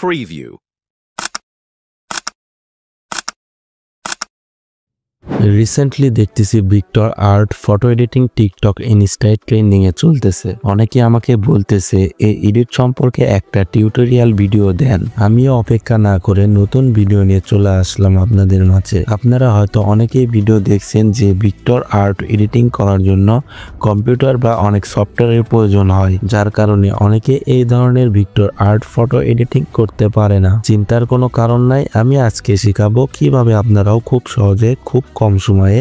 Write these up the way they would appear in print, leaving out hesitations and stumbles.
Preview. Recently দেখতেছি vector art photo editing TikTok ইনস্টায় trending এ চলতেছে। অনেকে আমাকে বলতেছে এই এডিট সম্পর্কে একটা টিউটোরিয়াল ভিডিও দেন। আমিও অপেক্ষা না করে নতুন ভিডিও নিয়ে চলে আসলাম আপনাদের মাঝে। আপনারা হয়তো অনেকেই ভিডিও দেখছেন যে ভিক্টর আর্ট এডিটিং করার জন্য কম্পিউটার বা অনেক সফটওয়্যারের প্রয়োজন হয়, যার কারণে অনেকে এই ধরনের ভিক্টর আর্ট ফটো এডিটিং করতে পারে না। চিন্তার কোনো কারণ নাই, আমি আজকে শেখাবো কিভাবে আপনারাও খুব সহজে খুব কম সময়ে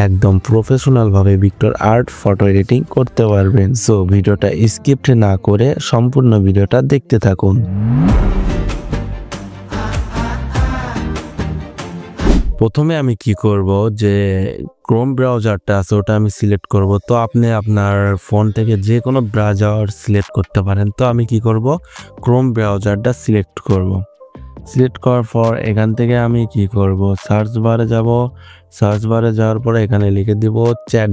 একদম প্রফেশনাল ভাবে ভিক্টর আর্ট ফটো এডিটিং করতে পারবেন। সো ভিডিওটা স্কিপ না করে সম্পূর্ণ ভিডিওটা দেখতে থাকুন। প্রথমে আমি কি করব, যে ক্রোম ব্রাউজারটা আছে ওটা আমি সিলেক্ট করব। তো আপনি আপনার ফোন থেকে যে কোনো ব্রাউজার সিলেক্ট করতে পারেন। তো আমি কি করব, ক্রোম ব্রাউজারটা সিলেক্ট করব। সিলেক্ট করার পর এখান থেকে আমি কি করব, সার্চ বারে যাব। সার্চ বারে যাওয়ার পরে এখানে লিখে দিব চ্যাট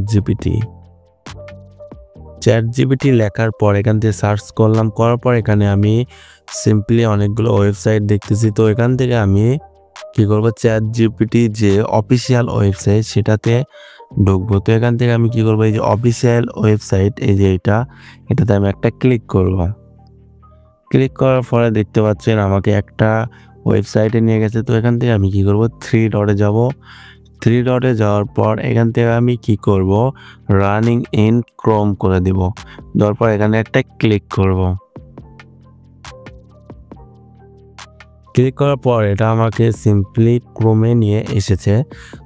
জিপিটি লেখার পর এখান থেকে সার্চ করলাম। করার পর এখানে আমি সিম্পলি অনেকগুলো ওয়েবসাইট দেখতেছি। তো এখান থেকে আমি কি করব, চ্যাট জিপিটি যে অফিসিয়াল ওয়েবসাইট সেটাতে ঢুকবো। তো এখান থেকে আমি কি করব, এই যে অফিসিয়াল ওয়েবসাইট, এই যে এটাতে আমি একটা ক্লিক করব। ক্লিক করার পরে দেখতে পাচ্ছেন আমাকে একটা ওয়েবসাইটে নিয়ে গেছে। তো এখান থেকে আমি কি করব, থ্রি ডটে যাব। থ্রি ডটে যাওয়ার পর এখান থেকে আমি কি করব, রানিং ইন ক্রোম করে দিব। দেওয়ার পর এখানে একটা ক্লিক করব। ক্লিক করার পর এটা আমাকে সিম্পলি ক্রোমে নিয়ে এসেছে।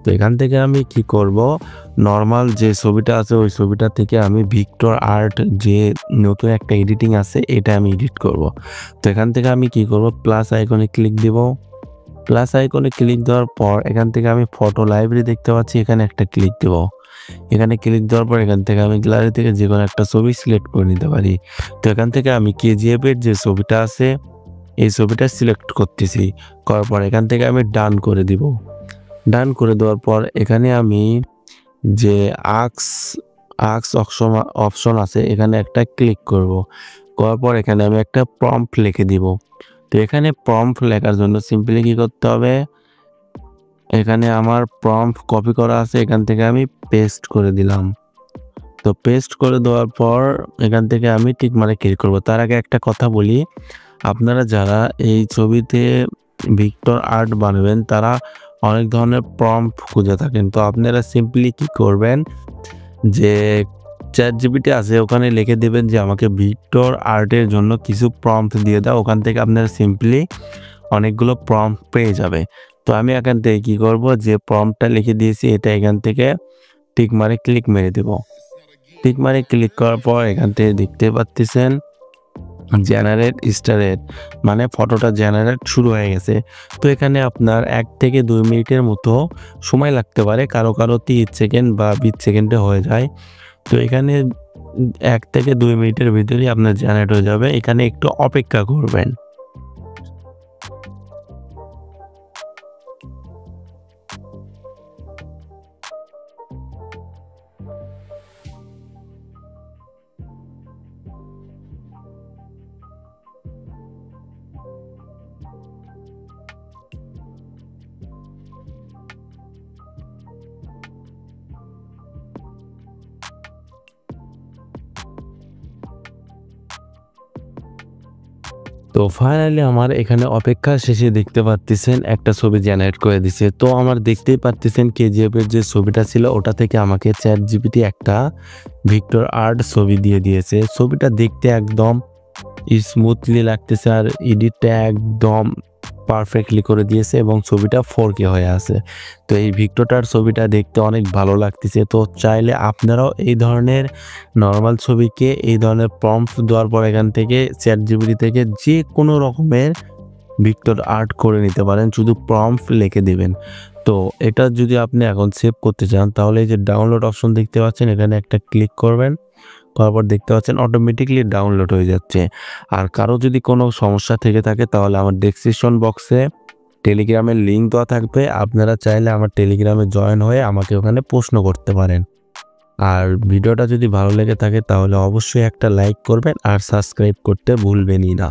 তো এখান থেকে আমি কি করব, নর্মাল যে ছবিটা আছে ওই ছবিটা থেকে আমি ভিক্টর আর্ট যে নতুন একটা এডিটিং আছে এটা আমি এডিট করব। তো এখান থেকে আমি কি করব, প্লাস আইকনে ক্লিক দিব। প্লাস আইকনে ক্লিক দেওয়ার পর এখান থেকে আমি ফটো লাইব্রেরি দেখতে পাচ্ছি, এখানে একটা ক্লিক দেব। এখানে ক্লিক দেওয়ার পর এখান থেকে আমি গ্যালারি থেকে যে কোনো একটা ছবি সিলেক্ট করে নিতে পারি। তো এখান থেকে আমি কেজিএফ এর যে ছবিটা আছে এই ছবিটা সিলেক্ট করতেছি। করার পর এখান থেকে আমি ডান করে দিব। ডান করে দেওয়ার পর এখানে আমি যে আক্স অপশন আছে এখানে একটা ক্লিক করব। করার পর এখানে আমি একটা প্রম্পট লিখে দিব। তো এখানে প্রম্পট লেখার জন্য সিম্পলি কি করতে হবে, এখানে আমার প্রম্পট কপি করা আছে, এখান থেকে আমি পেস্ট করে দিলাম। তো পেস্ট করে দেওয়ার পর এখান থেকে আমি টিক মারে ক্লিক করব। তার আগে একটা কথা বলি, আপনারা যারা এই ছবিতে ভিক্টর আর্ট বানাবেন তারা অনেক ধরনের প্রম্পট খুঁজে থাকেন। তো আপনারা সিম্পলি কি করবেন, যে চ্যাট জিপিটি আছে ওখানে লিখে দেবেন যে আমাকে ভিক্টর আর্টের জন্য কিছু প্রম্পট দিয়ে দাও। ওখান থেকে আপনারা সিম্পলি অনেকগুলো প্রম্পট পেয়ে যাবে। তো আমি এখান থেকে কি করব, যে প্রম্পটটা লিখে দিয়েছি এটা এখান থেকে টিক মারে ক্লিক মেরে দেব। টিক মারে ক্লিক করার পর এখান থেকে দেখতে পাচ্ছেন জেনারেট স্টারেট, মানে ফটোটা জেনারেট শুরু হয়ে গেছে। তো এখানে আপনার 1 থেকে 2 মিনিটের মতো সময় লাগতে পারে, কারো 30 সেকেন্ড বা 20 সেকেন্ডে হয়ে যায়। তো এখানে 1 থেকে 2 মিনিটের ভিতরেই আপনার জেনারেট হয়ে যাবে, এখানে একটু অপেক্ষা করবেন। তো ফাইনালি আমার এখানে অপেক্ষা শেষে দেখতে পাচ্ছেন একটা ছবি জেনারেট করে দিছে। তো আমার দেখতেই পাচ্ছেন কেজিএফ এর যে ছবিটা ছিল ওটা থেকে আমাকে চ্যাট জিপিটি একটা ভিক্টর আর্ট ছবি দিয়ে দিয়েছে। ছবিটা দেখতে একদম স্মুথলি লাগতেছে আর এডিটটা একদম পারফেক্টলি করে দিয়েছে এবং ছবিটা 4K হয়ে আছে। তো এই ভিক্টরটার ছবিটা দেখতে অনেক ভালো লাগতেছে। তো চাইলে আপনারাও এই ধরনের নর্মাল ছবিকে এই ধরনের প্রম্পট দেওয়ার পর এখান থেকে চ্যাট জিপিটি থেকে যে কোনো রকমের ভিক্টর আর্ট করে নিতে পারেন, শুধু প্রম্পট লিখে দিবেন। তো এটা যদি আপনি এখন সেভ করতে চান তাহলে এই যে ডাউনলোড অপশন দেখতে পাচ্ছেন এখানে একটা ক্লিক করবেন। তারপর দেখতে পাচ্ছেন অটোমেটিকলি ডাউনলোড হয়ে যাচ্ছে। আর কারো যদি কোনো সমস্যা থেকে থাকে তাহলে আমার ডেসক্রিপশন বক্সে টেলিগ্রামের লিঙ্ক দেওয়া থাকবে, আপনারা চাইলে আমার টেলিগ্রামে জয়েন হয়ে আমাকে ওখানে প্রশ্ন করতে পারেন। আর ভিডিওটা যদি ভালো লেগে থাকে তাহলে অবশ্যই একটা লাইক করবেন আর সাবস্ক্রাইব করতে ভুলবেনই না।